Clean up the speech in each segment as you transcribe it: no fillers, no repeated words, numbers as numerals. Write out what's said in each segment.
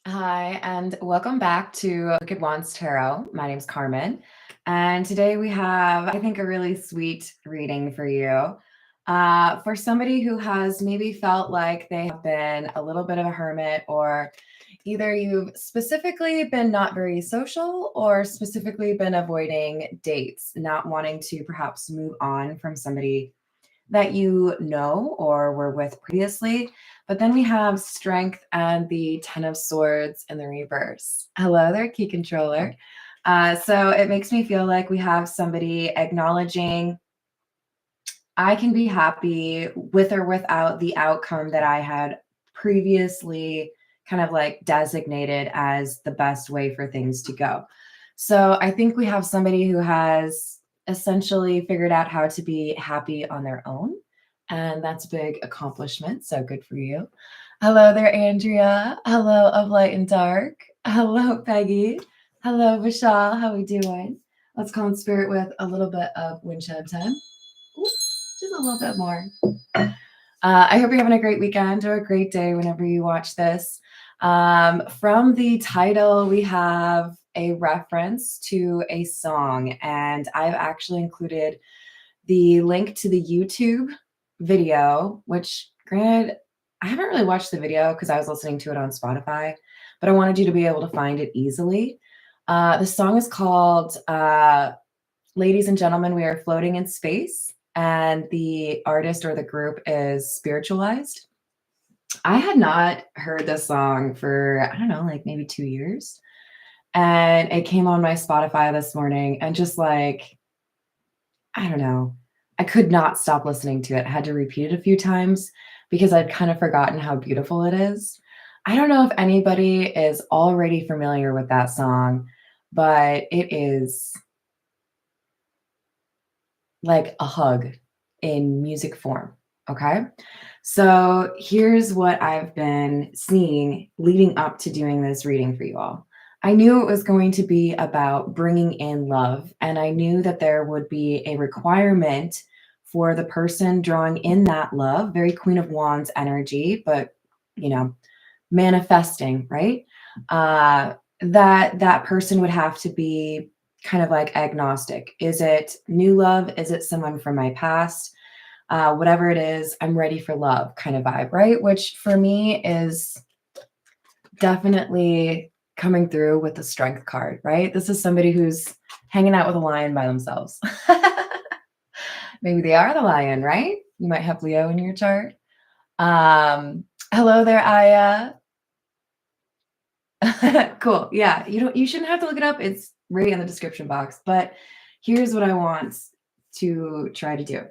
Hi, and welcome back to Wicked Wands Tarot. My name's Carmen, and today we have, I think, a really sweet reading for you. For somebody who has maybe felt like they have been a little bit of a hermit, or either you've specifically been not very social, or specifically been avoiding dates, not wanting to perhaps move on from somebody that you know or were with previously. But then we have strength and the 10 of swords in the reverse. Hello there, key controller. So it makes me feel like we have somebody acknowledging I can be happy with or without the outcome that I had previously kind of like designated as the best way for things to go. So I think we have somebody who has essentially figured out how to be happy on their own. And that's a big accomplishment. So good for you. Hello there, Andrea. Hello, of Light and Dark. Hello, Peggy. Hello, Vishal. How we doing? Let's call in spirit with a little bit of wind chime time. Ooh, just a little bit more. I hope you're having a great weekend or a great day whenever you watch this. From the title, we have a reference to a song, and I've actually included the link to the YouTube video, which, granted, I haven't really watched the video because I was listening to it on Spotify, but I wanted you to be able to find it easily. The song is called Ladies and Gentlemen, We Are Floating in Space, and the artist or the group is Spiritualized. I had not heard this song for, I don't know, like maybe 2 years. And it came on my Spotify this morning, and just like, I don't know, I could not stop listening to it. I had to repeat it a few times because I'd kind of forgotten how beautiful it is. I don't know if anybody is already familiar with that song, but it is like a hug in music form. Okay. So here's what I've been seeing leading up to doing this reading for you all. I knew it was going to be about bringing in love, and I knew that there would be a requirement for the person drawing in that love, very Queen of Wands energy, but you know, manifesting, right? That person would have to be kind of like agnostic. Is it new love? Is it someone from my past? Whatever it is, I'm ready for love kind of vibe, right? Which for me is definitely coming through with the strength card, right? This is somebody who's hanging out with a lion by themselves. Maybe they are the lion, right? You might have Leo in your chart. Hello there, Aya. Cool. Yeah, you shouldn't have to look it up. It's right in the description box. But here's what I want to try to do.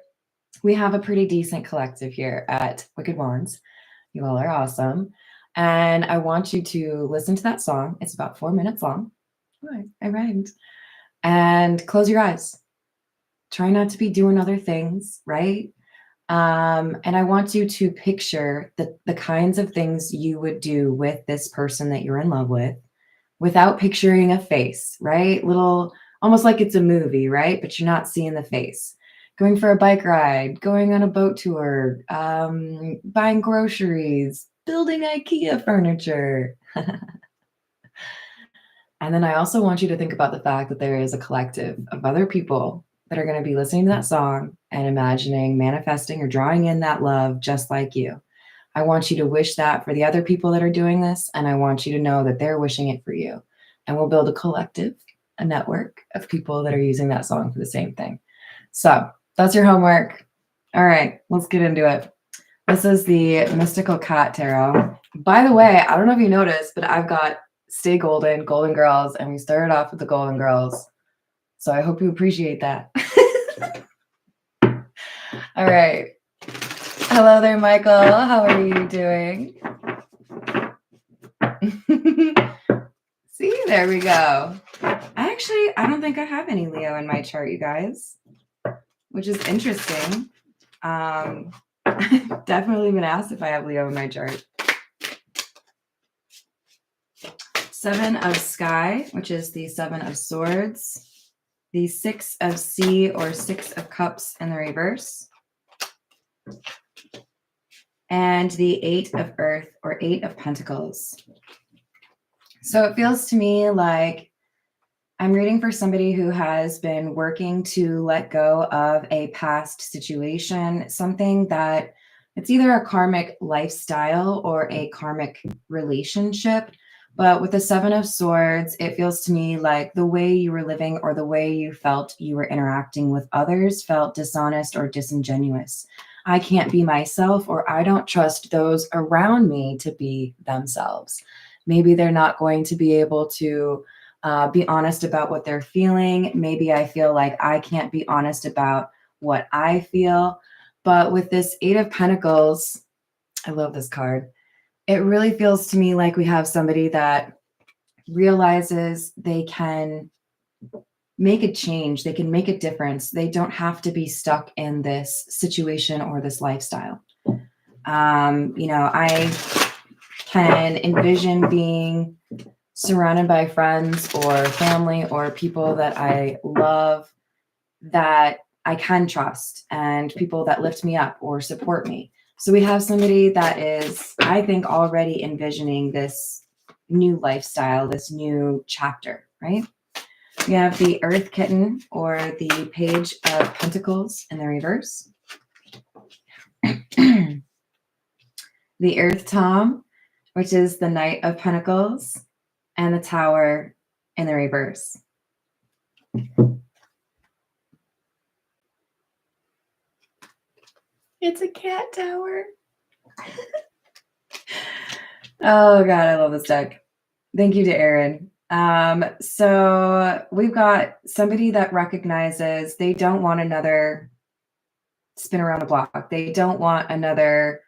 We have a pretty decent collective here at Wicked Wands. You all are awesome. And I want you to listen to that song. It's about 4 minutes long. All right, I rhymed. And close your eyes. Try not to be doing other things, right? And I want you to picture the kinds of things you would do with this person that you're in love with without picturing a face, right? Little, almost like it's a movie, right? But you're not seeing the face. Going for a bike ride, going on a boat tour, buying groceries, building IKEA furniture. And then I also want you to think about the fact that there is a collective of other people that are going to be listening to that song and imagining, manifesting, or drawing in that love just like you. I want you to wish that for the other people that are doing this, and I want you to know that they're wishing it for you. And we'll build a collective, a network of people that are using that song for the same thing. So that's your homework. All right, let's get into it. This is the Mystical Cat Tarot. By the way, I don't know if you noticed, but I've got Stay Golden, Golden Girls, and we started off with the Golden Girls. So I hope you appreciate that. All right. Hello there, Michael. How are you doing? See, there we go. I don't think I have any Leo in my chart, you guys, which is interesting. Definitely been asked if I have Leo in my chart. 7 of Sky, which is the 7 of Swords. The 6 of Sea or 6 of Cups in the reverse. And the 8 of Earth or 8 of Pentacles. So it feels to me like I'm reading for somebody who has been working to let go of a past situation, something that it's either a karmic lifestyle or a karmic relationship. But with the Seven of Swords, it feels to me like the way you were living or the way you felt you were interacting with others felt dishonest or disingenuous. I can't be myself, or I don't trust those around me to be themselves. Maybe they're not going to be able to be honest about what they're feeling. Maybe I feel like I can't be honest about what I feel. But with this Eight of Pentacles, I love this card. It really feels to me like we have somebody that realizes they can make a change, they can make a difference. They don't have to be stuck in this situation or this lifestyle. I can envision being surrounded by friends or family or people that I love that I can trust and people that lift me up or support me. So we have somebody that is, I think, already envisioning this new lifestyle, this new chapter, right? We have the Earth Kitten or the Page of Pentacles in the reverse. The Earth Tom, which is the Knight of Pentacles, and the Tower in the reverse. It's a cat tower. Oh God, I love this deck. Thank you to Aaron. So we've got somebody that recognizes they don't want another spin around the block. They don't want another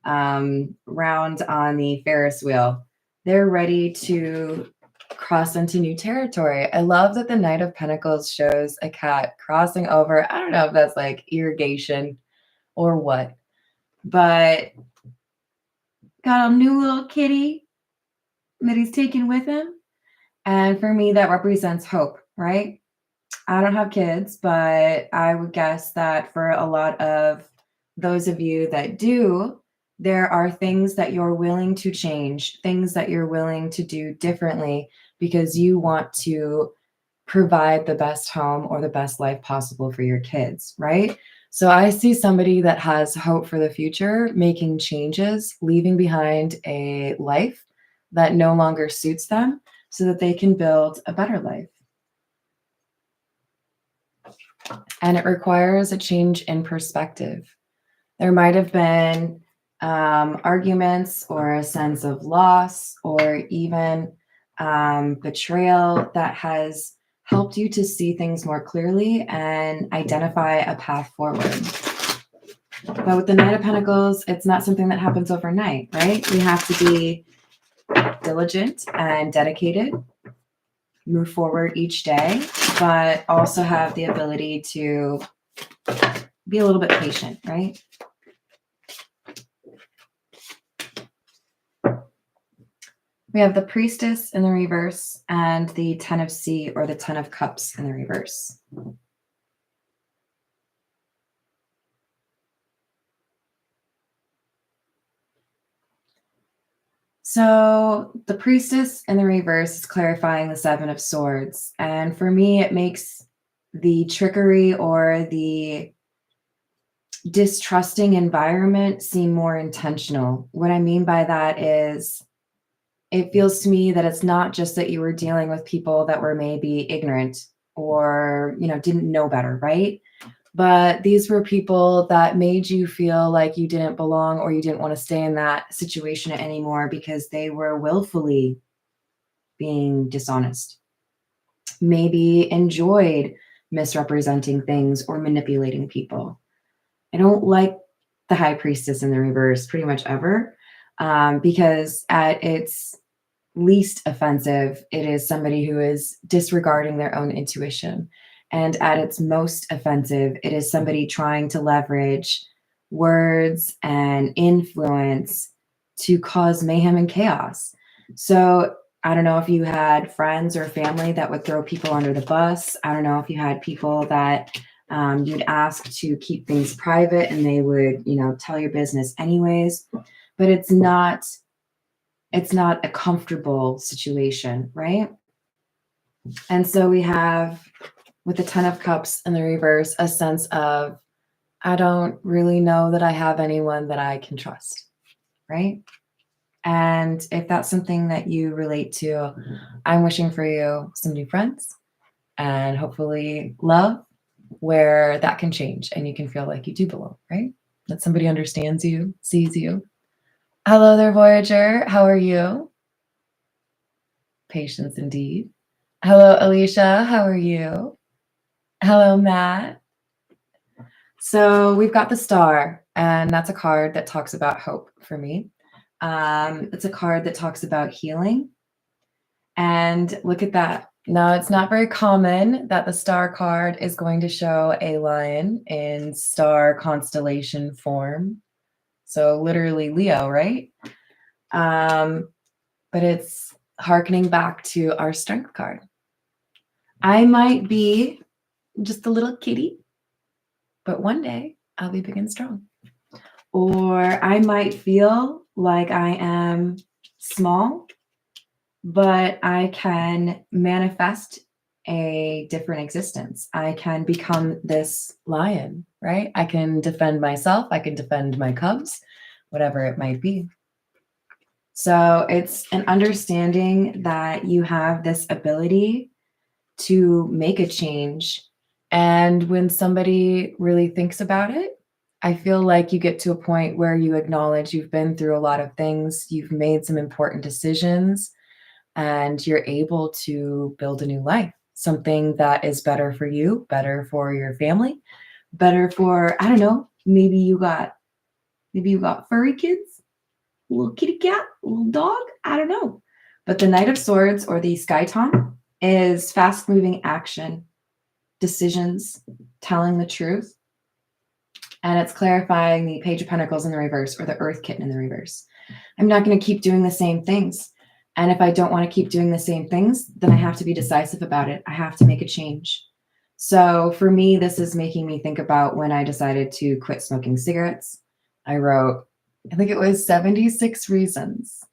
round on the Ferris wheel. They're ready to cross into new territory. I love that the Knight of Pentacles shows a cat crossing over. I don't know if that's like irrigation or what, but got a new little kitty that he's taking with him. And for me, that represents hope, right? I don't have kids, but I would guess that for a lot of those of you that do, there are things that you're willing to change, things that you're willing to do differently because you want to provide the best home or the best life possible for your kids, right? So I see somebody that has hope for the future, making changes, leaving behind a life that no longer suits them so that they can build a better life. And it requires a change in perspective. There might have been arguments or a sense of loss or even betrayal that has helped you to see things more clearly and identify a path forward. But with the Knight of Pentacles, it's not something that happens overnight, right? We have to be diligent and dedicated, move forward each day, but also have the ability to be a little bit patient, right? We have the Priestess in the reverse and the Ten of Sea or the Ten of Cups in the reverse. So the Priestess in the reverse is clarifying the Seven of Swords. And for me, it makes the trickery or the distrusting environment seem more intentional. What I mean by that is it feels to me that it's not just that you were dealing with people that were maybe ignorant or, didn't know better, right? But these were people that made you feel like you didn't belong or you didn't want to stay in that situation anymore because they were willfully being dishonest. Maybe enjoyed misrepresenting things or manipulating people. I don't like the High Priestess in the reverse pretty much ever because at its least offensive, it is somebody who is disregarding their own intuition. And at its most offensive, it is somebody trying to leverage words and influence to cause mayhem and chaos. So I don't know if you had friends or family that would throw people under the bus. I don't know if you had people that you'd ask to keep things private and they would, tell your business anyways. But it's not it's not a comfortable situation, right? And so we have, with the Ten of Cups in the reverse, a sense of, I don't really know that I have anyone that I can trust, right? And if that's something that you relate to, I'm wishing for you some new friends and hopefully love where that can change and you can feel like you do belong, right? That somebody understands you, sees you. Hello there, Voyager. How are you? Patience indeed. Hello, Alicia. How are you? Hello, Matt. So we've got the Star, and that's a card that talks about hope for me. It's a card that talks about healing. And look at that. Now, it's not very common that the Star card is going to show a lion in star constellation form. So literally Leo, right? But it's hearkening back to our Strength card. I might be just a little kitty, but one day I'll be big and strong. Or I might feel like I am small, but I can manifest a different existence. I can become this lion, right? I can defend myself. I can defend my cubs, whatever it might be. So it's an understanding that you have this ability to make a change. And when somebody really thinks about it, I feel like you get to a point where you acknowledge you've been through a lot of things, you've made some important decisions, and you're able to build a new life, something that is better for you, better for your family, better for, I don't know, maybe you got furry kids, a little kitty cat, a little dog, I don't know. But the Knight of Swords, or the Sky Tom, is fast moving action, decisions, telling the truth. And it's clarifying the Page of Pentacles in the reverse, or the Earth Kitten in the reverse. I'm not going to keep doing the same things. And if I don't want to keep doing the same things, then I have to be decisive about it. I have to make a change. So for me, this is making me think about when I decided to quit smoking cigarettes. I wrote, I think it was 76 reasons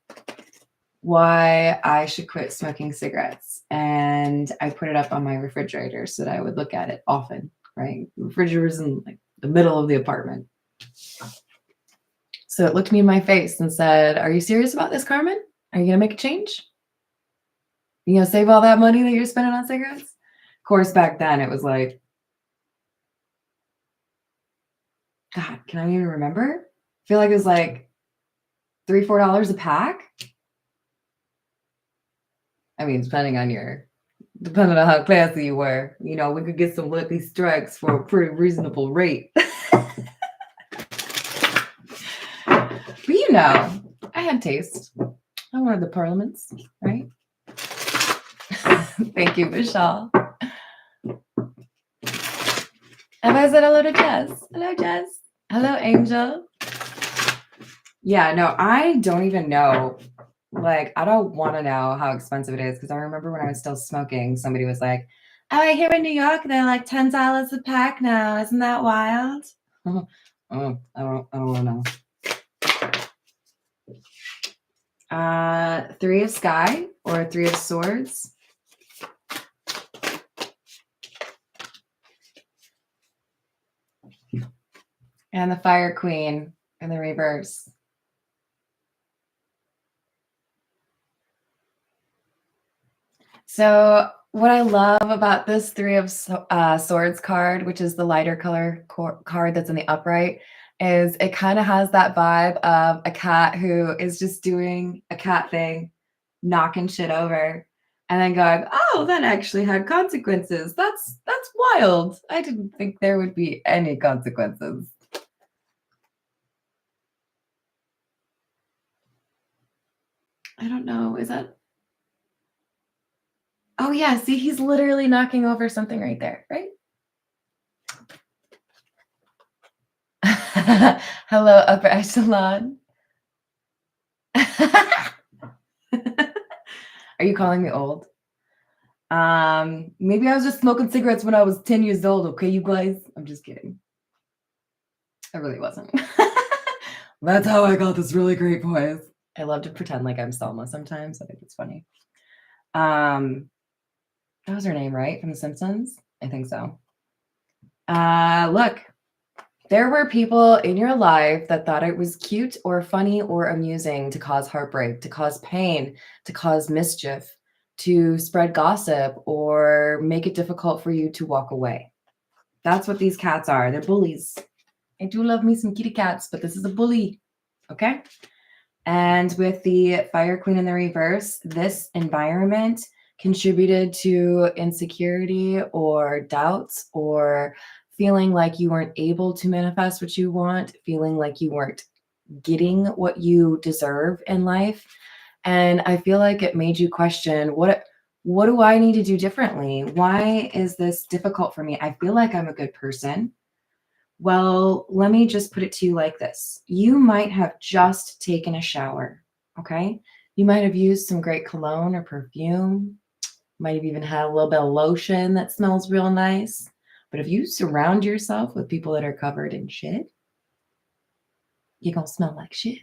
why I should quit smoking cigarettes. And I put it up on my refrigerator so that I would look at it often, right? The refrigerator's in like the middle of the apartment. So it looked me in my face and said, are you serious about this, Carmen? Are you going to make a change? You going to save all that money that you're spending on cigarettes? Of course, back then it was like, God, can I even remember? I feel like it was like $3, $4 a pack. I mean, depending on how classy you were, you know, we could get some lucky strikes for a pretty reasonable rate. But you know, I had taste. I wanted the parliaments, right? Thank you, Michelle. Have I said hello to Jess? Hello, Jess. Hello, Angel. Yeah, no, I don't even know. Like, I don't want to know how expensive it is, because I remember when I was still smoking, somebody was like, oh, I hear in New York they're like $10 a pack now. Isn't that wild? Oh, I don't know. Three of Sky, or Three of Swords. And the Fire Queen in the reverse. So what I love about this Three of Swords card, which is the lighter color card that's in the upright, is it kind of has that vibe of a cat who is just doing a cat thing, knocking shit over, and then going, oh, that actually had consequences. That's wild. I didn't think there would be any consequences. I don't know. Is that... Oh, yeah. See, he's literally knocking over something right there, right? Hello, upper echelon. Are you calling me old? Maybe I was just smoking cigarettes when I was 10 years old, okay, you guys? I'm just kidding. I really wasn't. That's how I got this really great voice. I love to pretend like I'm Selma sometimes. I think it's funny. That was her name, right? From The Simpsons? I think so. Look, there were people in your life that thought it was cute or funny or amusing to cause heartbreak, to cause pain, to cause mischief, to spread gossip, or make it difficult for you to walk away. That's what these cats are. They're bullies. I do love me some kitty cats, but this is a bully. Okay? And with the Fire Queen in the reverse, this environment contributed to insecurity or doubts or feeling like you weren't able to manifest what you want, feeling like you weren't getting what you deserve in life. And I feel like it made you question what do I need to do differently? Why is this difficult for me? I feel like I'm a good person. Well, let me just put it to you like this. You might have just taken a shower, okay? You might have used some great cologne or perfume. Might have even had a little bit of lotion that smells real nice. But if you surround yourself with people that are covered in shit, you're going to smell like shit.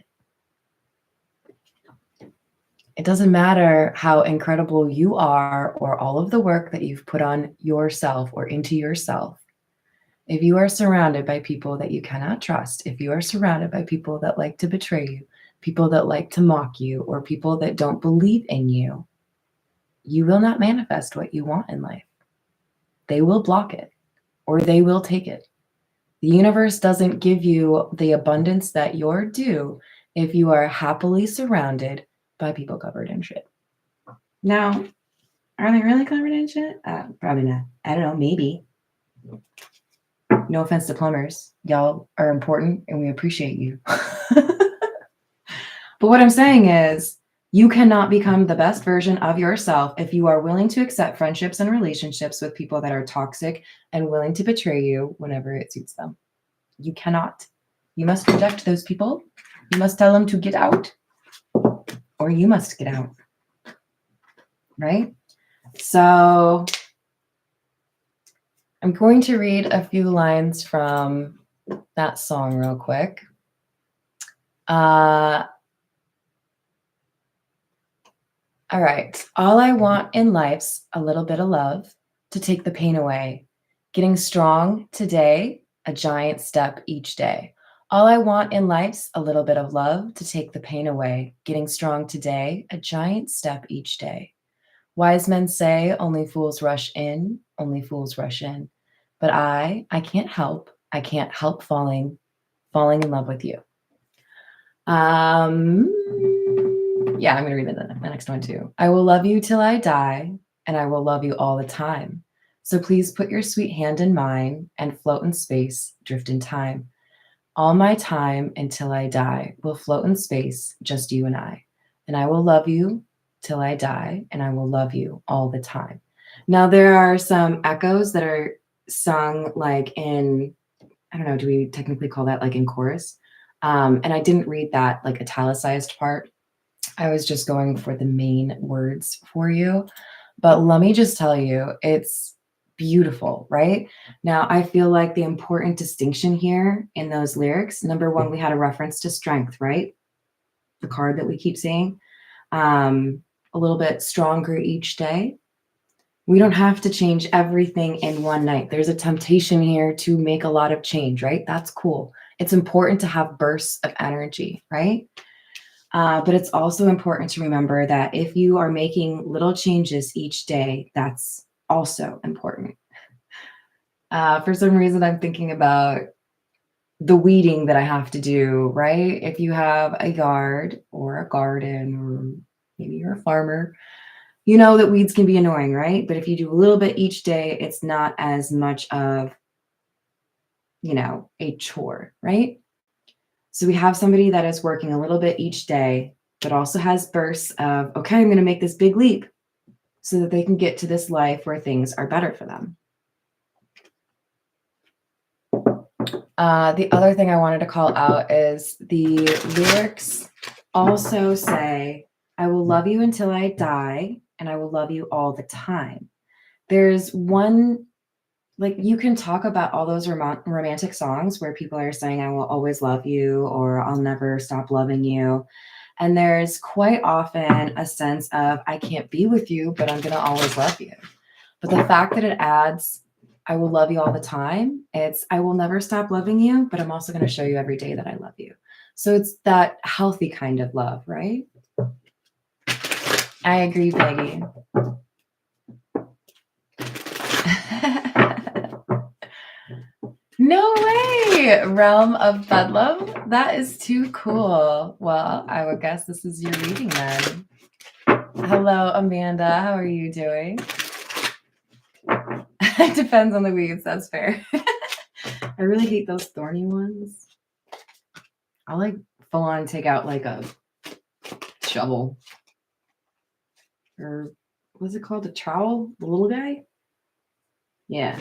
It doesn't matter how incredible you are or all of the work that you've put on yourself or into yourself. If you are surrounded by people that you cannot trust, if you are surrounded by people that like to betray you, people that like to mock you, or people that don't believe in you, you will not manifest what you want in life. They will block it or they will take it. The universe doesn't give you the abundance that you're due if you are happily surrounded by people covered in shit. Now, are they really covered in shit? Probably not. I don't know, maybe. No offense to plumbers. Y'all are important and we appreciate you. But what I'm saying is, you cannot become the best version of yourself if you are willing to accept friendships and relationships with people that are toxic and willing to betray you whenever it suits them. You cannot. You must reject those people. You must tell them to get out, or you must get out. Right? So I'm going to read a few lines from that song real quick. All right. All I want in life's a little bit of love to take the pain away. Getting strong today, a giant step each day. All I want in life's a little bit of love to take the pain away. Getting strong today, a giant step each day. Wise men say only fools rush in, only fools rush in. But I can't help falling in love with you. Yeah, I'm going to read the next one too. I will love you till I die, and I will love you all the time. So please put your sweet hand in mine and float in space, drift in time. All my time until I die will float in space, just you and I. And I will love you till I die, and I will love you all the time. Now, there are some echoes that are sung like in, I don't know, do we technically call that like in chorus? And I didn't read that like italicized part. I was just going for the main words for you. But let me just tell you, it's beautiful, right? Now, I feel like the important distinction here in those lyrics, number one, we had a reference to strength, right? The card that we keep seeing. A little bit stronger each day. We don't have to change everything in one night. There's a temptation here to make a lot of change, right? That's cool. It's important to have bursts of energy, right? But it's also important to remember that if you are making little changes each day, that's also important. For some reason, I'm thinking about the weeding that I have to do, right? If you have a yard or a garden, or maybe you're a farmer, you know that weeds can be annoying, right? But if you do a little bit each day, it's not as much of, a chore, right? So we have somebody that is working a little bit each day, but also has bursts of, okay, I'm going to make this big leap so that they can get to this life where things are better for them. The other thing I wanted to call out is the lyrics also say, I will love you until I die, and I will love you all the time. There's one, like, you can talk about all those romantic songs where people are saying, I will always love you, or I'll never stop loving you. And there's quite often a sense of, I can't be with you, but I'm going to always love you. But the fact that it adds, I will love you all the time, it's, I will never stop loving you, but I'm also going to show you every day that I love you. So it's that healthy kind of love, right? I agree, Peggy. No way! Realm of Bedlam? That is too cool. Well, I would guess this is your reading then. Hello, Amanda. How are you doing? It depends on the weeds. That's fair. I really hate those thorny ones. I'll like full on take out like a shovel. Or what's it called? A trowel? The little guy? Yeah.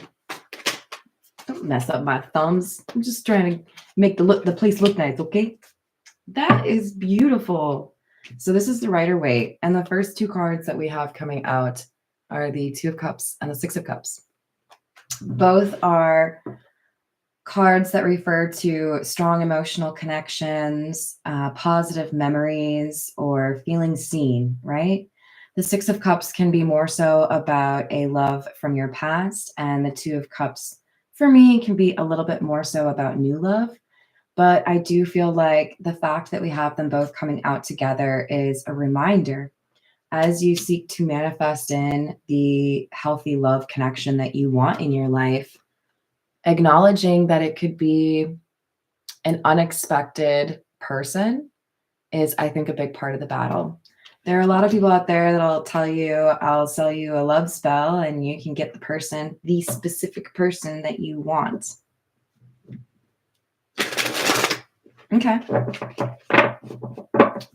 Don't mess up my thumbs. I'm just trying to make the place look nice, okay? That is beautiful. So this is the Rider-Waite, and the first two cards that we have coming out are the Two of Cups and the Six of Cups. Both are cards that refer to strong emotional connections, positive memories, or feeling seen, right? The Six of Cups can be more so about a love from your past, and the Two of Cups, for me, can be a little bit more so about new love. But I do feel like the fact that we have them both coming out together is a reminder as you seek to manifest in the healthy love connection that you want in your life, acknowledging that it could be an unexpected person is, I think, a big part of the battle. There are a lot of people out there that'll tell you, I'll sell you a love spell and you can get the person, the specific person that you want. Okay.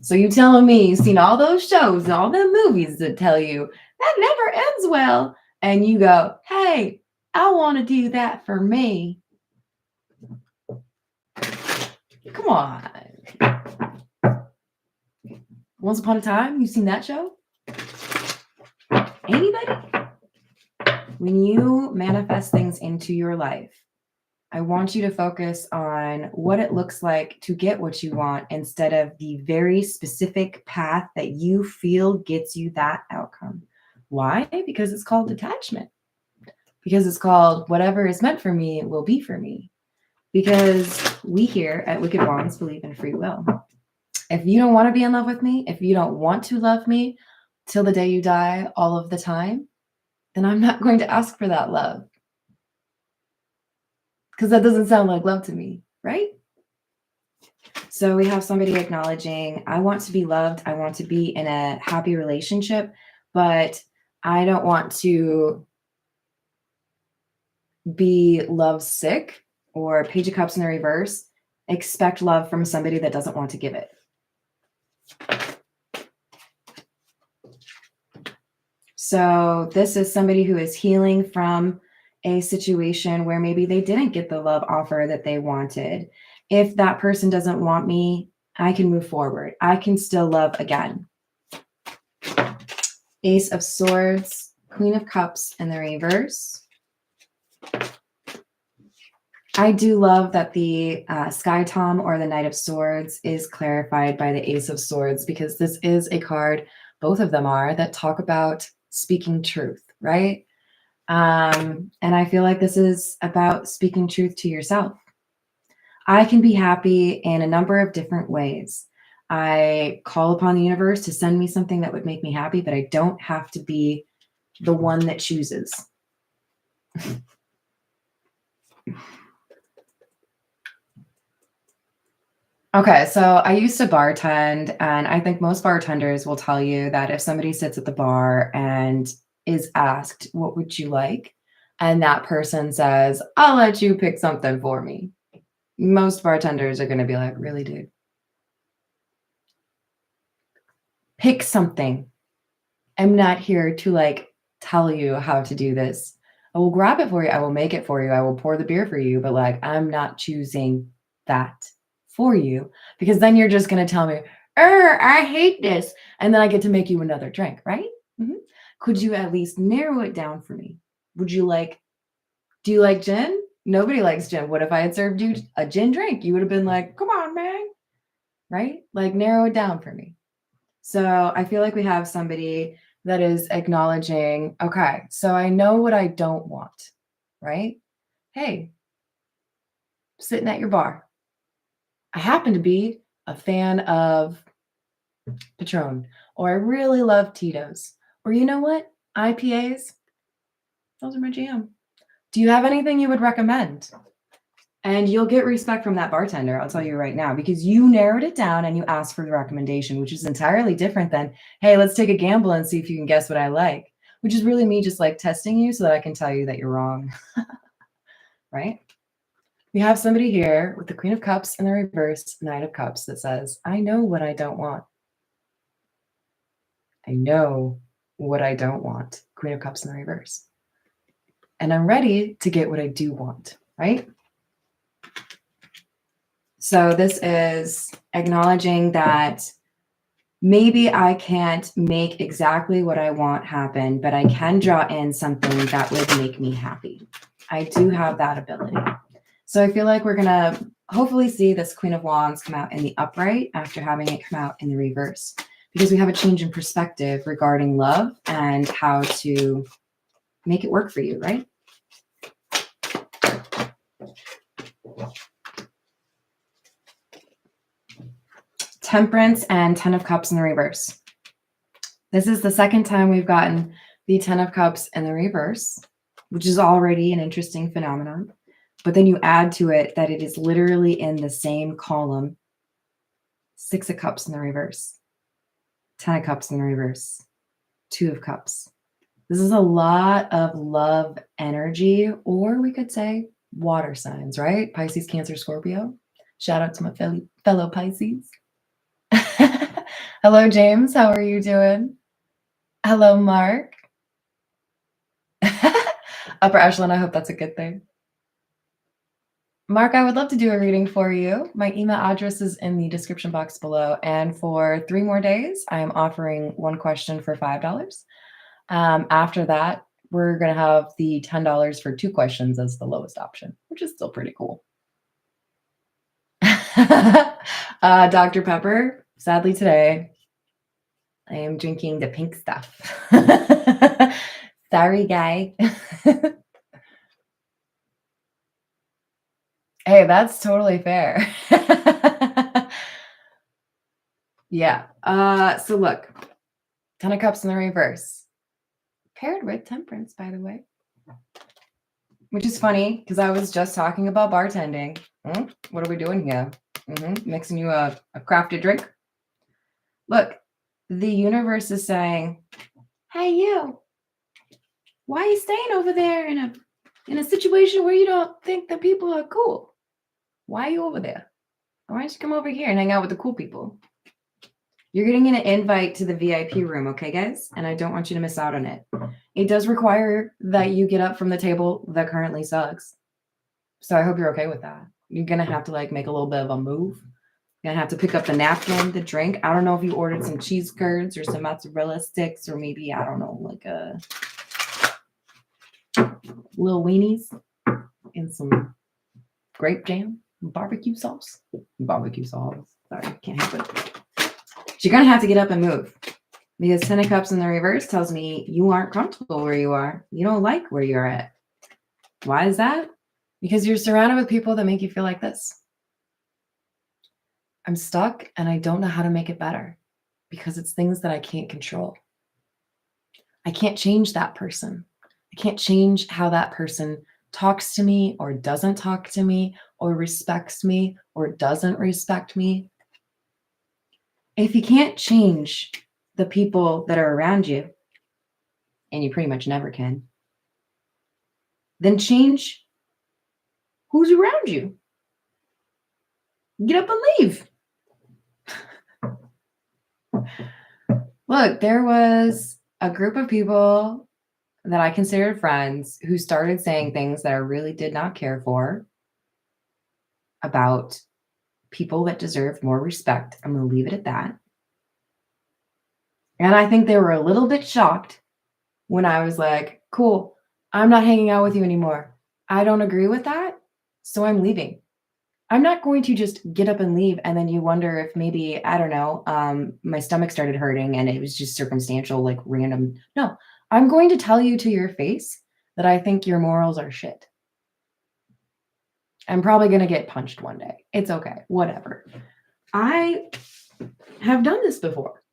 So you telling me you've seen all those shows and all the movies that tell you that never ends well, and you go, hey, I want to do that for me. Come on. Once Upon a Time, you've seen that show? Anybody? When you manifest things into your life, I want you to focus on what it looks like to get what you want instead of the very specific path that you feel gets you that outcome. Why? Because it's called detachment. Because it's called whatever is meant for me will be for me. Because we here at Wicked Wands believe in free will. If you don't want to be in love with me, if you don't want to love me till the day you die all of the time, then I'm not going to ask for that love. Because that doesn't sound like love to me, right? So we have somebody acknowledging, I want to be loved. I want to be in a happy relationship, but I don't want to be love sick, or Page of Cups in the reverse, expect love from somebody that doesn't want to give it. So this is somebody who is healing from a situation where maybe they didn't get the love offer that they wanted. If that person doesn't want me, I can move forward. I can still love again. Ace of Swords, Queen of Cups in the reverse. I do love that the Sky Tom or the Knight of Swords is clarified by the Ace of Swords, because this is a card, both of them are, that talk about speaking truth, right? And I feel like this is about speaking truth to yourself. I can be happy in a number of different ways. I call upon the universe to send me something that would make me happy, but I don't have to be the one that chooses. Okay, so I used to bartend, and I think most bartenders will tell you that if somebody sits at the bar and is asked, what would you like? And that person says, I'll let you pick something for me. Most bartenders are going to be like, really, dude? Pick something. I'm not here to like tell you how to do this. I will grab it for you. I will make it for you. I will pour the beer for you. But like, I'm not choosing that for you, because then you're just going to tell me, I hate this. And then I get to make you another drink, right? Mm-hmm. Could you at least narrow it down for me? Would you like, do you like gin? Nobody likes gin. What if I had served you a gin drink? You would have been like, come on, man. Right? Like, narrow it down for me. So I feel like we have somebody that is acknowledging, okay, so I know what I don't want, right? Hey, sitting at your bar. I happen to be a fan of Patron, or I really love Tito's, or you know what? IPAs, those are my jam. Do you have anything you would recommend? And you'll get respect from that bartender, I'll tell you right now, because you narrowed it down and you asked for the recommendation, which is entirely different than, hey, let's take a gamble and see if you can guess what I like, which is really me just like testing you so that I can tell you that you're wrong, right? We have somebody here with the Queen of Cups and the reverse Knight of Cups that says, I know what I don't want. I know what I don't want. Queen of Cups in the reverse. And I'm ready to get what I do want, right? So this is acknowledging that maybe I can't make exactly what I want happen, but I can draw in something that would make me happy. I do have that ability. So I feel like we're going to hopefully see this Queen of Wands come out in the upright after having it come out in the reverse, because we have a change in perspective regarding love and how to make it work for you, right? Temperance and Ten of Cups in the reverse. This is the second time we've gotten the Ten of Cups in the reverse, which is already an interesting phenomenon. But then you add to it that it is literally in the same column. Six of Cups in the reverse. Ten of Cups in the reverse. Two of Cups. This is a lot of love energy, or we could say water signs, right? Pisces, Cancer, Scorpio. Shout out to my fellow Pisces. Hello, James. How are you doing? Hello, Mark. Upper echelon, I hope that's a good thing. Mark, I would love to do a reading for you. My email address is in the description box below. And for 3 more days, I am offering one question for $5. After that, we're going to have the $10 for 2 questions as the lowest option, which is still pretty cool. Dr. Pepper, sadly today, I am drinking the pink stuff. Sorry, guy. Hey, that's totally fair. Yeah. So look, Ten of Cups in the reverse, paired with Temperance, by the way, which is funny because I was just talking about bartending. What are we doing here? Mixing you a crafted drink. Look, the universe is saying, hey, you, why are you staying over there in a situation where you don't think that people are cool? Why are you over there? Why don't you come over here and hang out with the cool people? You're getting an invite to the VIP room, okay, guys? And I don't want you to miss out on it. It does require that you get up from the table that currently sucks. So I hope you're okay with that. You're going to have to like make a little bit of a move. You're going to have to pick up the napkin, the drink. I don't know if you ordered some cheese curds or some mozzarella sticks or maybe, I don't know, like a little weenies and some grape jam, barbecue sauce. Sorry, can't help it. You're going to have to get up and move because Ten of Cups in the reverse tells me you aren't comfortable where you are. You don't like where you're at. Why is that? Because you're surrounded with people that make you feel like this. I'm stuck and I don't know how to make it better because it's things that I can't control. I can't change that person. I can't change how that person talks to me or doesn't talk to me or respects me or doesn't respect me. If you can't change the people that are around you, and you pretty much never can, then change who's around you. Get up and leave. Look, there was a group of people that I considered friends who started saying things that I really did not care for about people that deserve more respect. I'm going to leave it at that. And I think they were a little bit shocked when I was like, cool, I'm not hanging out with you anymore. I don't agree with that, so I'm leaving. I'm not going to just get up and leave and then you wonder if maybe, I don't know, my stomach started hurting and it was just circumstantial, like random. No, I'm going to tell you to your face that I think your morals are shit. I'm probably going to get punched one day. It's okay. Whatever. I have done this before.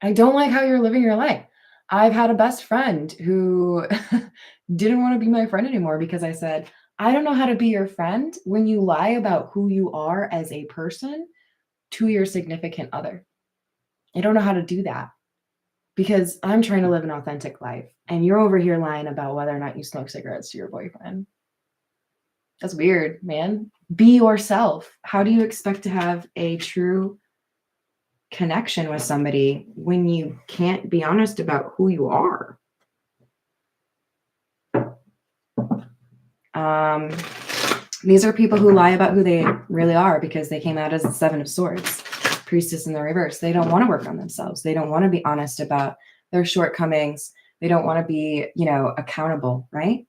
I don't like how you're living your life. I've had a best friend who didn't want to be my friend anymore because I said, I don't know how to be your friend when you lie about who you are as a person to your significant other. I don't know how to do that because I'm trying to live an authentic life and you're over here lying about whether or not you smoke cigarettes to your boyfriend. That's weird, man. Be yourself. How do you expect to have a true connection with somebody when you can't be honest about who you are? These are people who lie about who they really are because they came out as the Seven of Swords, Priestess in the reverse. They don't want to work on themselves. They don't want to be honest about their shortcomings. They don't want to be, accountable, right?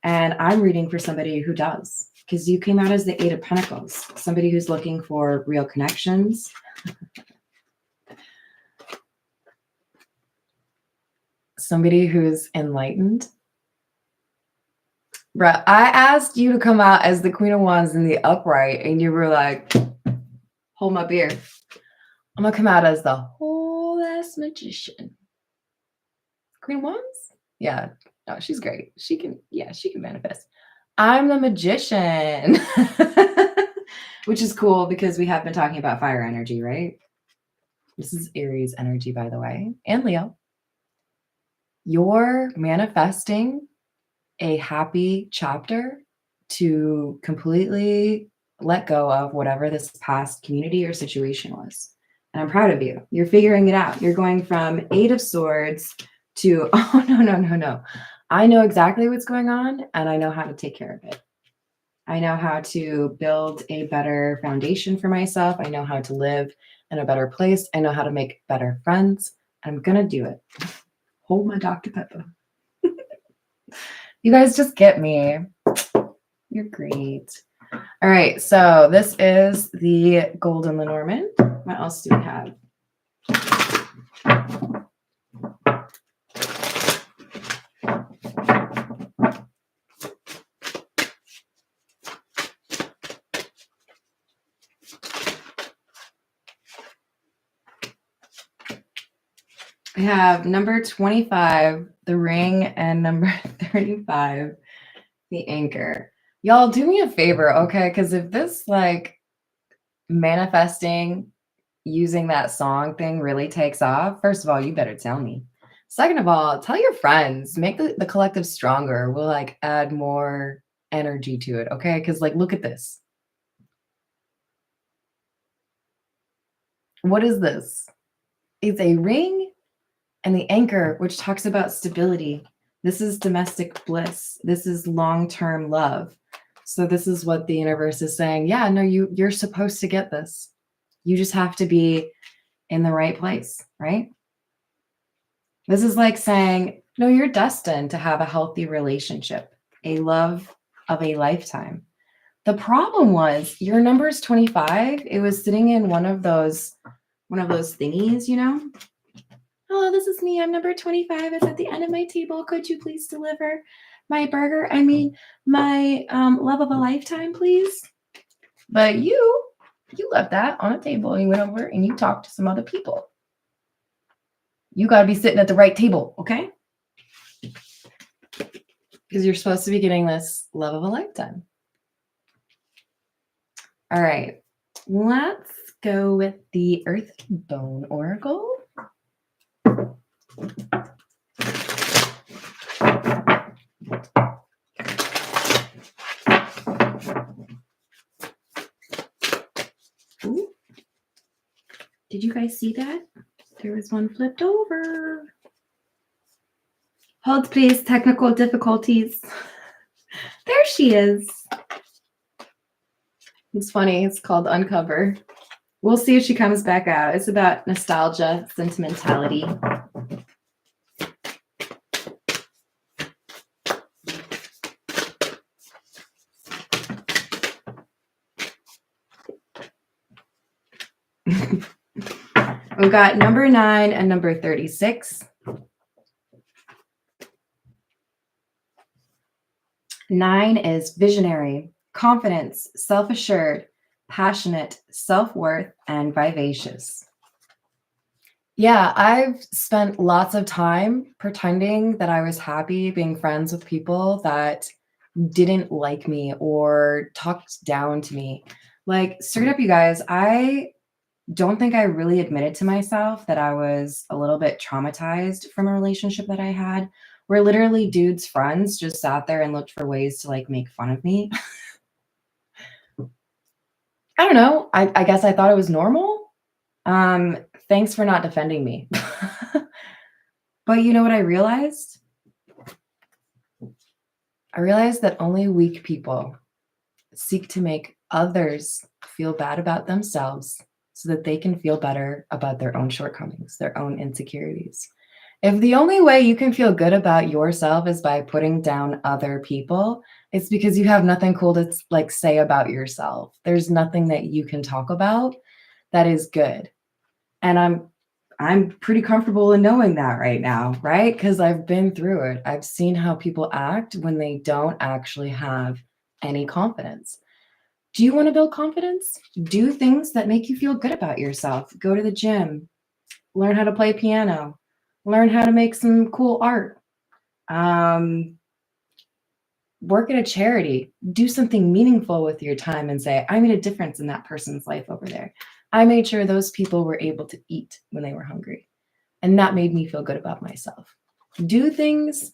And I'm reading for somebody who does, because you came out as the Eight of Pentacles, somebody who's looking for real connections. Somebody who's enlightened. Bruh, I asked you to come out as the Queen of Wands in the upright, and you were like, hold my beer. I'm going to come out as the whole ass magician. Queen of Wands? Yeah. No, she's great. She can manifest. I'm the magician. Which is cool because we have been talking about fire energy, right? This is Aries energy, by the way, and Leo. You're manifesting a happy chapter to completely let go of whatever this past community or situation was. And I'm proud of you. You're figuring it out. You're going from Eight of Swords to, oh, no. I know exactly what's going on and I know how to take care of it. I know how to build a better foundation for myself. I know how to live in a better place. I know how to make better friends. I'm going to do it. Hold my Dr. Pepper. You guys just get me. You're great. All right. So this is the Golden Lenormand. What else do we have? I have number 25, the ring, and number 35, the anchor. Y'all do me a favor, okay? Because if this manifesting using that song thing really takes off, first of all, you better tell me. Second of all, tell your friends, make the collective stronger. We'll add more energy to it, okay? Because look at this. What is this? It's a ring and the anchor, which talks about stability. This is domestic bliss. This is long-term love. So this is what the universe is saying. Yeah, no, you're supposed to get this. You just have to be in the right place, right? This is like saying, no, you're destined to have a healthy relationship, a love of a lifetime. The problem was your number is 25. It was sitting in one of those thingies, Hello, this is me. I'm number 25. It's at the end of my table. Could you please deliver my burger? My love of a lifetime, please. But you left that on a table and you went over and you talked to some other people. You got to be sitting at the right table, okay? Because you're supposed to be getting this love of a lifetime. All right. Let's go with the Earth Bone Oracle. Ooh. Did you guys see that? There was one flipped over. Hold, please. Technical difficulties. There she is. It's funny. It's called Uncover. We'll see if she comes back out. It's about nostalgia, sentimentality. We've got number 9 and number 36. 9 is visionary, confidence, self-assured, passionate, self-worth, and vivacious. Yeah, I've spent lots of time pretending that I was happy being friends with people that didn't like me or talked down to me. Like, straight up, you guys, I don't think I really admitted to myself that I was a little bit traumatized from a relationship that I had, where literally dudes' friends just sat there and looked for ways to like make fun of me. I don't know. I guess I thought it was normal. Thanks for not defending me. But you know what I realized? I realized that only weak people seek to make others feel bad about themselves so that they can feel better about their own shortcomings, their own insecurities. If the only way you can feel good about yourself is by putting down other people, it's because you have nothing cool to like say about yourself. There's nothing that you can talk about that is good. And I'm pretty comfortable in knowing that right now, right? Because I've been through it. I've seen how people act when they don't actually have any confidence. Do you want to build confidence? Do things that make you feel good about yourself. Go to the gym, learn how to play piano, learn how to make some cool art. Work at a charity, do something meaningful with your time and say, I made a difference in that person's life over there. I made sure those people were able to eat when they were hungry. And that made me feel good about myself. Do things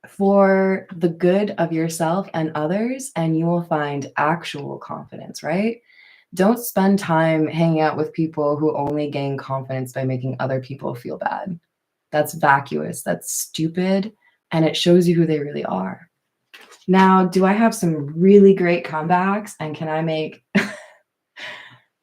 for the good of yourself and others, and you will find actual confidence, right? Don't spend time hanging out with people who only gain confidence by making other people feel bad. That's vacuous, that's stupid, and it shows you who they really are. Now, do I have some really great comebacks, and can I make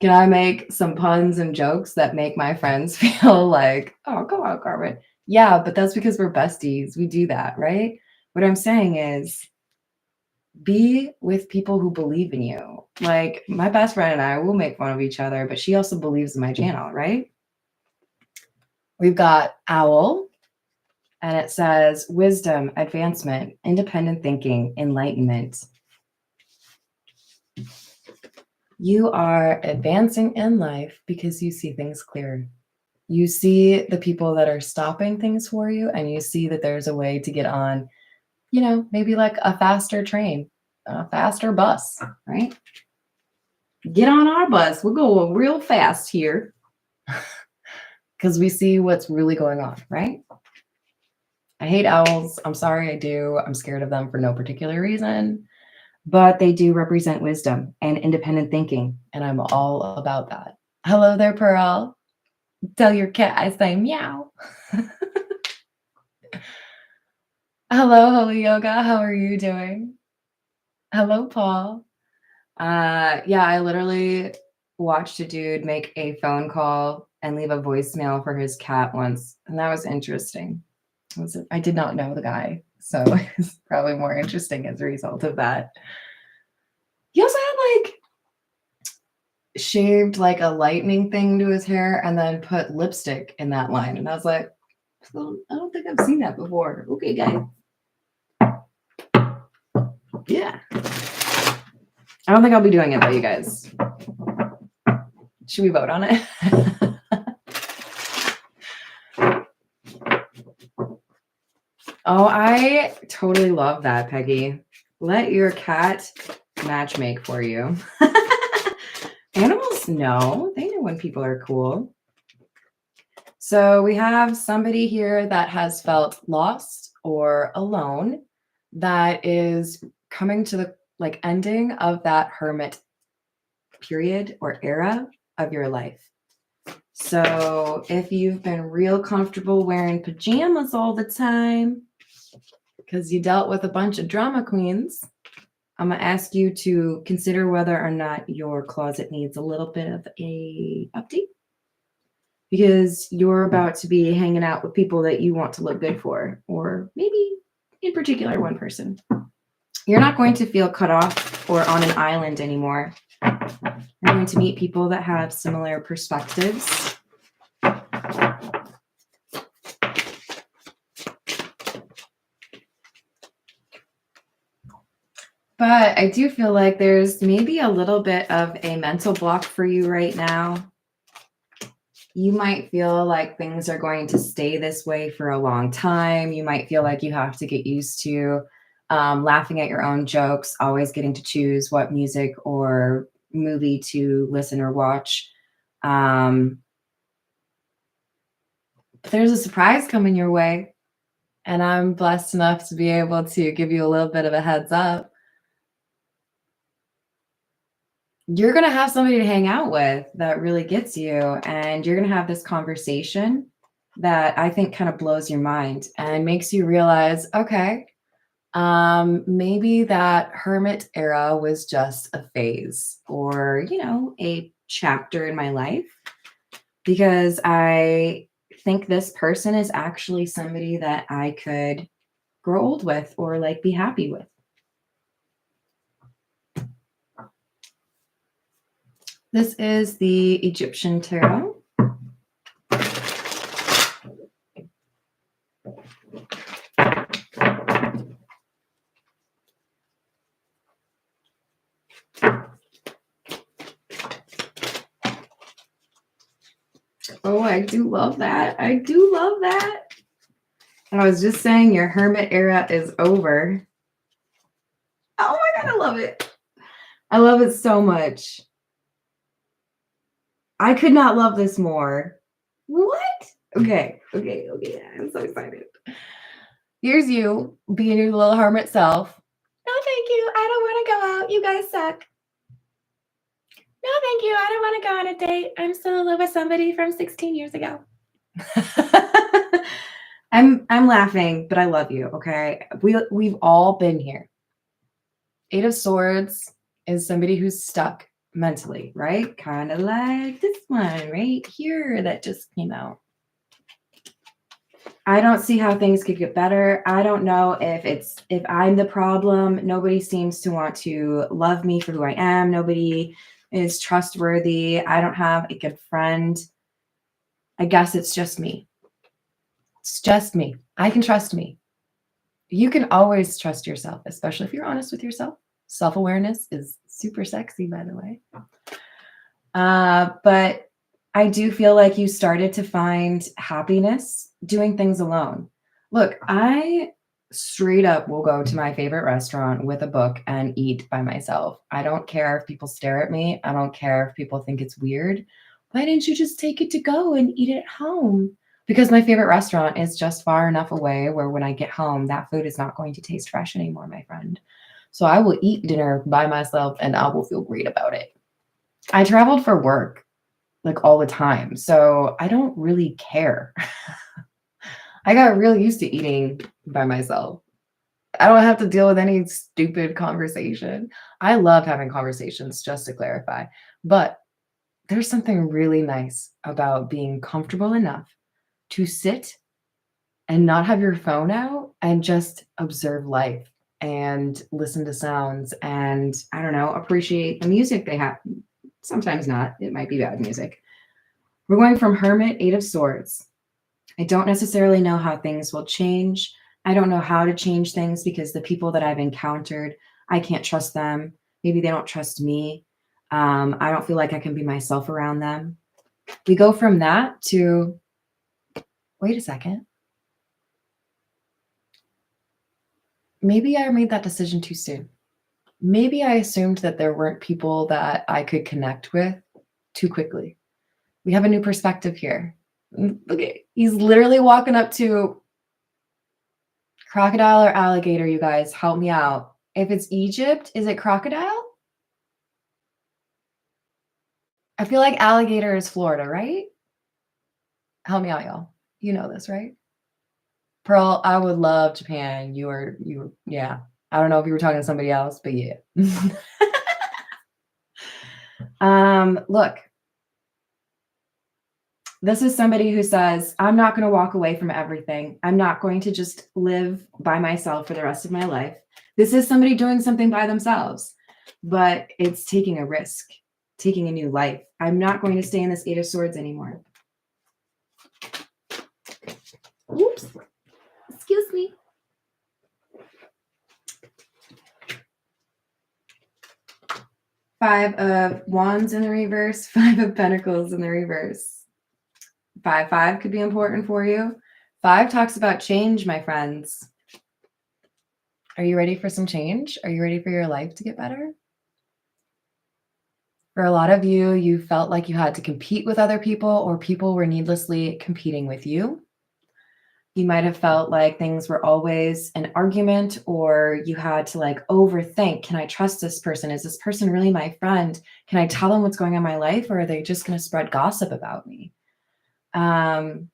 can I make some puns and jokes that make my friends feel like, oh, come on, Carmen. Yeah, but that's because we're besties. We do that, right? What I'm saying is be with people who believe in you. Like my best friend and I will make fun of each other, but she also believes in my channel, right? We've got Owl, and it says wisdom, advancement, independent thinking, enlightenment. You are advancing in life because you see things clear. You see the people that are stopping things for you, and you see that there's a way to get on, you know, maybe like a faster train, a faster bus, right? Get on our bus. We're going real fast here because we see what's really going on, right? I hate owls. I'm sorry, I do. I'm scared of them for no particular reason, but they do represent wisdom and independent thinking, and I'm all about that. Hello there, Pearl. Tell your cat I say meow. Hello, Holy Yoga. How are you doing? Hello, Paul. Yeah, I literally watched a dude make a phone call and leave a voicemail for his cat once, and that was interesting. I did not know the guy, so it's probably more interesting as a result of that. He also had like shaved like a lightning thing to his hair and then put lipstick in that line, and I was like, I don't think I've seen that before. Okay, guy. Yeah. I don't think I'll be doing it though, you guys. Should we vote on it? Oh, I totally love that, Peggy. Let your cat matchmake for you. Animals know. They know when people are cool. So we have somebody here that has felt lost or alone that is coming to the like ending of that hermit period or era of your life. So if you've been real comfortable wearing pajamas all the time because you dealt with a bunch of drama queens, I'm going to ask you to consider whether or not your closet needs a little bit of a update, because you're about to be hanging out with people that you want to look good for, or maybe in particular one person. You're not going to feel cut off or on an island anymore. You're going to meet people that have similar perspectives. But I do feel like there's maybe a little bit of a mental block for you right now. You might feel like things are going to stay this way for a long time. You might feel like you have to get used to laughing at your own jokes, always getting to choose what music or movie to listen or watch. But there's a surprise coming your way, and I'm blessed enough to be able to give you a little bit of a heads up. You're going to have somebody to hang out with that really gets you, and you're going to have this conversation that I think kind of blows your mind and makes you realize, okay, maybe that hermit era was just a phase or, a chapter in my life, because I think this person is actually somebody that I could grow old with or like be happy with. This is the Egyptian tarot. Oh, I do love that. I do love that. I was just saying your hermit era is over. Oh my God, I love it. I love it so much. I could not love this more. What? Okay. I'm so excited. Here's you being your little hermit self. No, thank you. I don't want to go out. You guys suck. No, thank you. I don't want to go on a date. I'm still in love with somebody from 16 years ago. I'm laughing, but I love you, okay? We've all been here. 8 of Swords is somebody who's stuck mentally, right? Kind of like this one right here that just came out. I don't see how things could get better. I don't know if I'm the problem. Nobody seems to want to love me for who I am. Nobody is trustworthy. I don't have a good friend. I guess it's just me. It's just me. I can trust me. You can always trust yourself, especially if you're honest with yourself. Self-awareness is super sexy, by the way. But I do feel like you started to find happiness doing things alone. Look, I straight up will go to my favorite restaurant with a book and eat by myself. I don't care if people stare at me. I don't care if people think it's weird. Why didn't you just take it to go and eat it at home? Because my favorite restaurant is just far enough away where when I get home, that food is not going to taste fresh anymore, my friend. So I will eat dinner by myself and I will feel great about it. I traveled for work like all the time, so I don't really care. I got real used to eating by myself. I don't have to deal with any stupid conversation. I love having conversations, just to clarify. But there's something really nice about being comfortable enough to sit and not have your phone out and just observe life and listen to sounds and, I don't know, appreciate the music they have. Sometimes not. It might be bad music. We're going from Hermit, 8 of Swords. I don't necessarily know how things will change. I don't know how to change things because the people that I've encountered, I can't trust them. Maybe they don't trust me. I don't feel like I can be myself around them. We go from that to, wait a second. Maybe I made that decision too soon. Maybe I assumed that there weren't people that I could connect with too quickly. We have a new perspective here. Okay, he's literally walking up to crocodile or alligator, you guys. Help me out. If it's Egypt, is it crocodile? I feel like alligator is Florida, right? Help me out, y'all. You know this, right? Pearl, I would love Japan. Yeah. I don't know if you were talking to somebody else, but yeah. Look, this is somebody who says, I'm not going to walk away from everything. I'm not going to just live by myself for the rest of my life. This is somebody doing something by themselves, but it's taking a risk. taking a new life. I'm not going to stay in this Eight of Swords anymore. Oops. Excuse me. Five of Wands in the reverse, Five of Pentacles in the reverse. 5 could be important for you. 5 talks about change, my friends. Are you ready for some change? Are you ready for your life to get better? For a lot of you, you felt like you had to compete with other people, or people were needlessly competing with you. You might have felt like things were always an argument, or you had to like overthink. Can I trust this person? Is this person really my friend? Can I tell them what's going on in my life, or are they just going to spread gossip about me? 5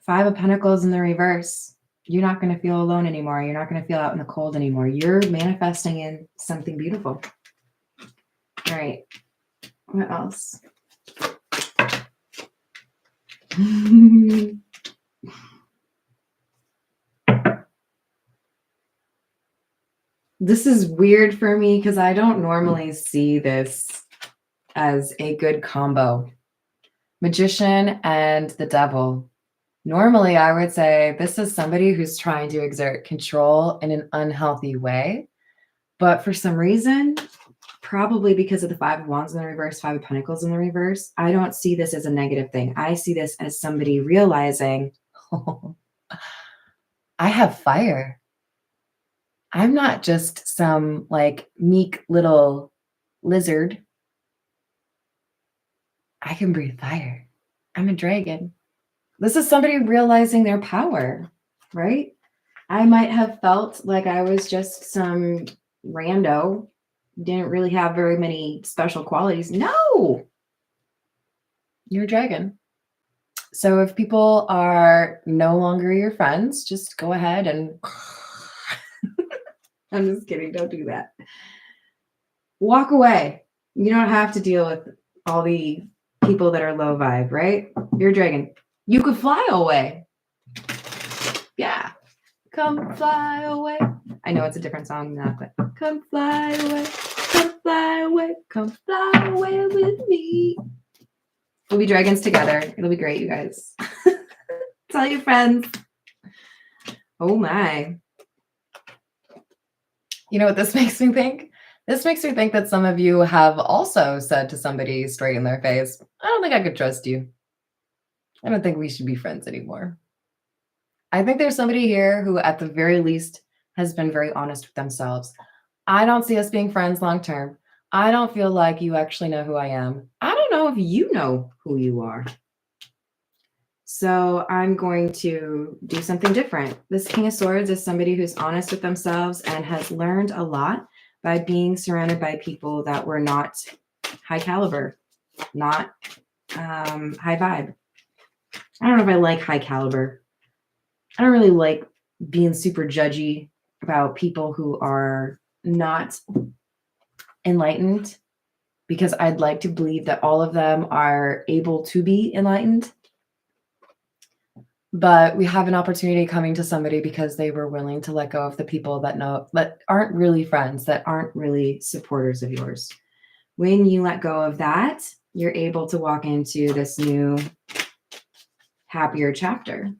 of Pentacles in the reverse. You're not going to feel alone anymore. You're not going to feel out in the cold anymore. You're manifesting in something beautiful. All right. What else? This is weird for me because I don't normally see this as a good combo. Magician and the devil. Normally, I would say this is somebody who's trying to exert control in an unhealthy way. But for some reason, probably because of the 5 of Wands in the reverse, 5 of Pentacles in the reverse, I don't see this as a negative thing. I see this as somebody realizing, oh, I have fire. I'm not just some like meek little lizard. I can breathe fire. I'm a dragon. This is somebody realizing their power, right? I might have felt like I was just some rando, didn't really have very many special qualities. No, you're a dragon. So if people are no longer your friends, just go ahead and I'm just kidding. Don't do that. Walk away. You don't have to deal with all the people that are low vibe, right? You're a dragon. You could fly away. Yeah. Come fly away. I know it's a different song than that, but come fly away. Come fly away. Come fly away with me. We'll be dragons together. It'll be great, you guys. Tell your friends. Oh my. You know what this makes me think? This makes me think that some of you have also said to somebody straight in their face, I don't think I could trust you. I don't think we should be friends anymore. I think there's somebody here who at the very least has been very honest with themselves. I don't see us being friends long term. I don't feel like you actually know who I am. I don't know if you know who you are. So I'm going to do something different. This King of Swords is somebody who's honest with themselves and has learned a lot by being surrounded by people that were not high caliber, not high vibe. I don't know if I like high caliber. I don't really like being super judgy about people who are not enlightened, because I'd like to believe that all of them are able to be enlightened. But we have an opportunity coming to somebody because they were willing to let go of the people that aren't really friends, that aren't really supporters of yours. When you let go of that, you're able to walk into this new, happier chapter.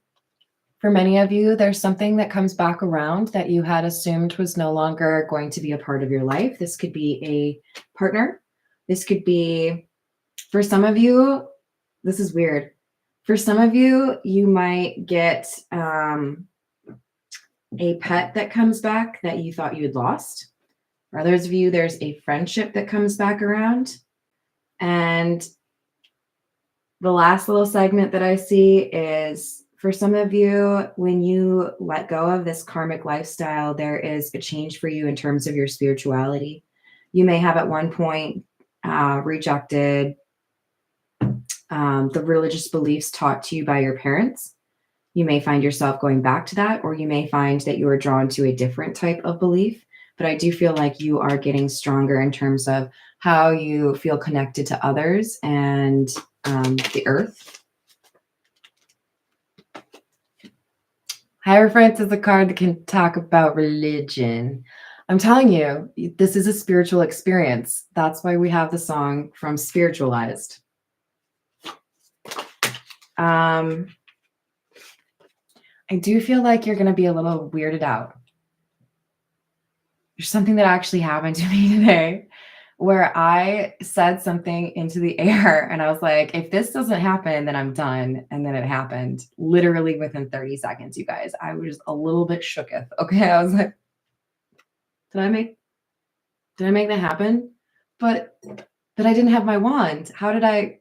For many of you, there's something that comes back around that you had assumed was no longer going to be a part of your life. This could be a partner. This could be, for some of you, this is weird. For some of you, you might get a pet that comes back that you thought you had lost. For others of you, there's a friendship that comes back around. And the last little segment that I see is, for some of you, when you let go of this karmic lifestyle, there is a change for you in terms of your spirituality. You may have at one point rejected the religious beliefs taught to you by your parents. You may find yourself going back to that, or you may find that you are drawn to a different type of belief. But I do feel like you are getting stronger in terms of how you feel connected to others and the earth. Hierophant is a card that can talk about religion. I'm telling you, this is a spiritual experience. That's why we have the song from Spiritualized. I do feel like you're going to be a little weirded out. There's something that actually happened to me today where I said something into the air and I was like, if this doesn't happen, then I'm done. And then it happened literally within 30 seconds, you guys. I was a little bit shooketh. Okay. I was like, did I make that happen? But I didn't have my wand. How did I?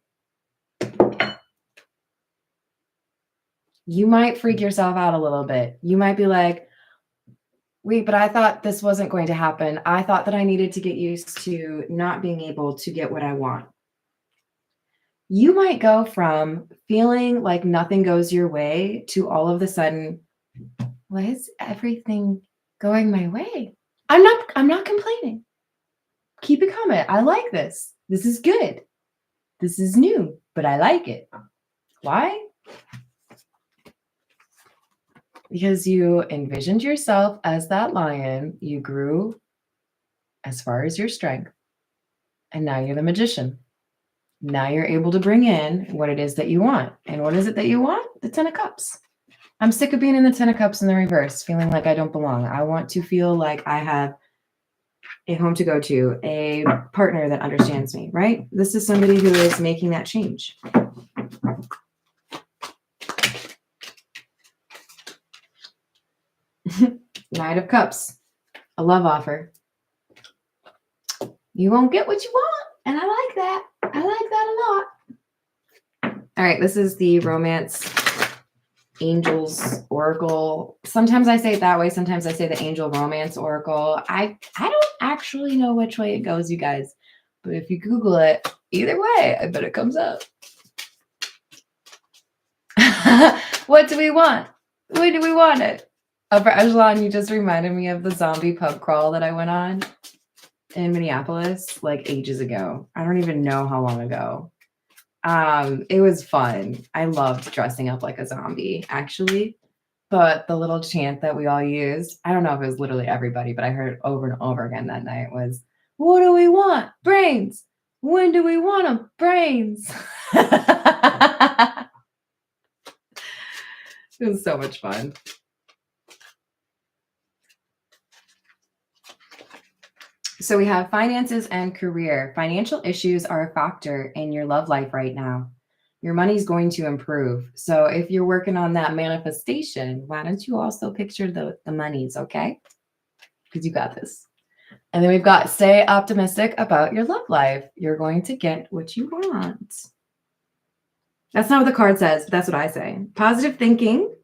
You might freak yourself out a little bit. You might be like, wait, but I thought this wasn't going to happen. I thought that I needed to get used to not being able to get what I want. You might go from feeling like nothing goes your way to all of a sudden, why is everything going my way? I'm not complaining. Keep it coming. I like this. This is good. This is new, but I like it. Why? Because you envisioned yourself as that lion. You grew as far as your strength. And now you're the magician. Now you're able to bring in what it is that you want. And what is it that you want? The 10 of Cups. I'm sick of being in the 10 of Cups in the reverse, feeling like I don't belong. I want to feel like I have a home to go to, a partner that understands me, right? This is somebody who is making that change. Knight of Cups, a love offer. You won't get what you want, and I like that. I like that a lot. All right, this is the Romance Angels Oracle. Sometimes I say it that way. Sometimes I say the Angel Romance Oracle. I don't actually know which way it goes, you guys. But if you Google it, either way, I bet it comes up. What do we want? When do we want it? Upper echelon, you just reminded me of the zombie pub crawl that I went on in Minneapolis like ages ago. I don't even know how long ago. It was fun. I loved dressing up like a zombie, actually. But the little chant that we all used, I don't know if it was literally everybody, but I heard it over and over again that night was, what do we want? Brains. When do we want them? Brains. It was so much fun. So we have finances and career. Financial issues are a factor in your love life right now. Your money's going to improve. So if you're working on that manifestation, why don't you also picture the monies, okay? Because you got this. And then we've got stay optimistic about your love life. You're going to get what you want. That's not what the card says, but that's what I say. Positive thinking,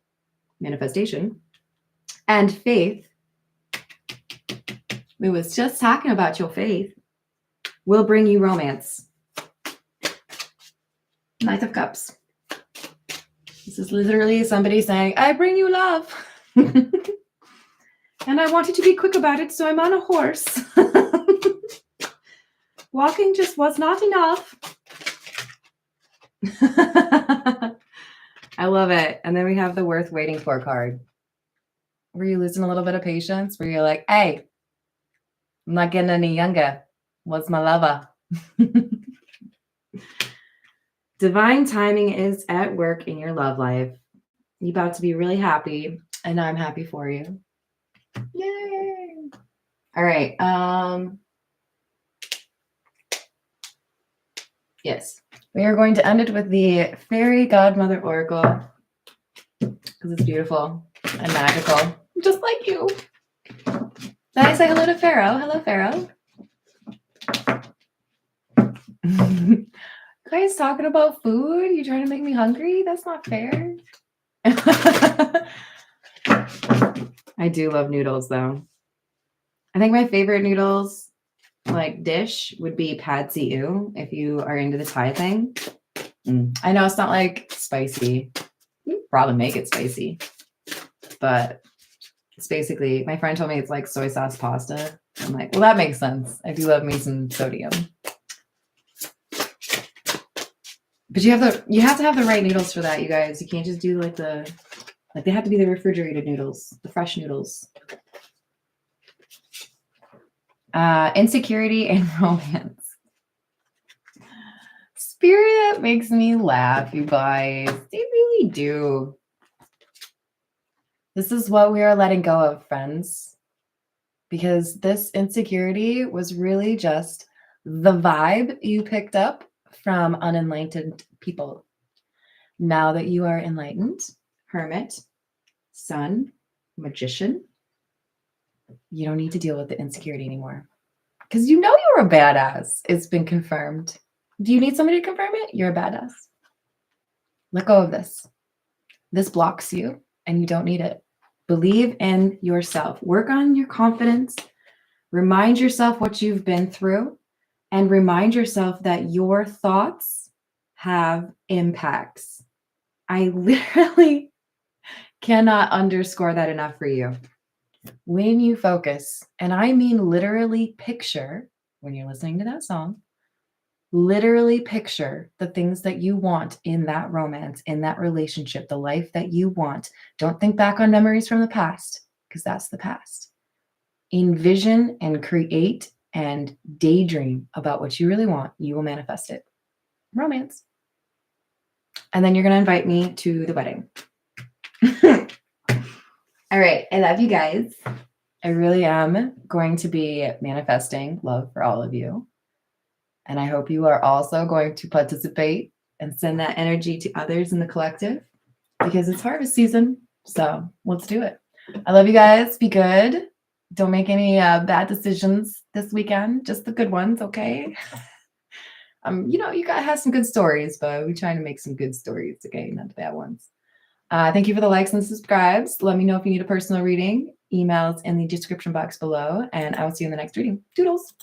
manifestation, and faith. We was just talking about your faith will bring you romance. Knight of Cups. This is literally somebody saying, I bring you love. And I wanted to be quick about it, so I'm on a horse. Walking just was not enough. I love it. And then we have the worth waiting for card. Were you losing a little bit of patience? Where you're like, hey, I'm not getting any younger. What's my lover? Divine timing is at work in your love life. You're about to be really happy, and I'm happy for you. Yay! All right. Yes. We are going to end it with the Fairy Godmother Oracle because it's beautiful and magical, just like you. Did I say hello to Pharaoh? Hello, Pharaoh. Guys talking about food? You trying to make me hungry? That's not fair. I do love noodles, though. I think my favorite noodles, like dish, would be pad see ew. If you are into the Thai thing, I know it's not like spicy. You could probably make it spicy, but it's basically. My friend told me it's like soy sauce pasta. I'm like, well, that makes sense. I do love me some sodium. But you have to have the right noodles for that, you guys. You can't just do like they have to be the refrigerated noodles, the fresh noodles. Insecurity and romance. Spirit makes me laugh, you guys. They really do. This is what we are letting go of, friends. Because this insecurity was really just the vibe you picked up from unenlightened people. Now that you are enlightened, hermit, sun, magician, you don't need to deal with the insecurity anymore. Because you know you're a badass. It's been confirmed. Do you need somebody to confirm it? You're a badass. Let go of this. This blocks you and you don't need it. Believe in yourself. Work on your confidence. Remind yourself what you've been through and remind yourself that your thoughts have impacts. I literally cannot underscore that enough for you. When you focus, and I mean literally picture, when you're listening to that song, literally picture the things that you want in that romance, in that relationship, the life that you want. Don't think back on memories from the past, because that's the past. Envision and create and daydream about what you really want. You will manifest it. Romance. And then you're going to invite me to the wedding. All right. I love you guys. I really am going to be manifesting love for all of you. And I hope you are also going to participate and send that energy to others in the collective because it's harvest season. So let's do it. I love you guys. Be good. Don't make any bad decisions this weekend. Just the good ones, okay? You gotta have some good stories, but we're trying to make some good stories, okay? Not the bad ones. Thank you for the likes and subscribes. Let me know if you need a personal reading. Emails in the description box below, and I will see you in the next reading. Doodles.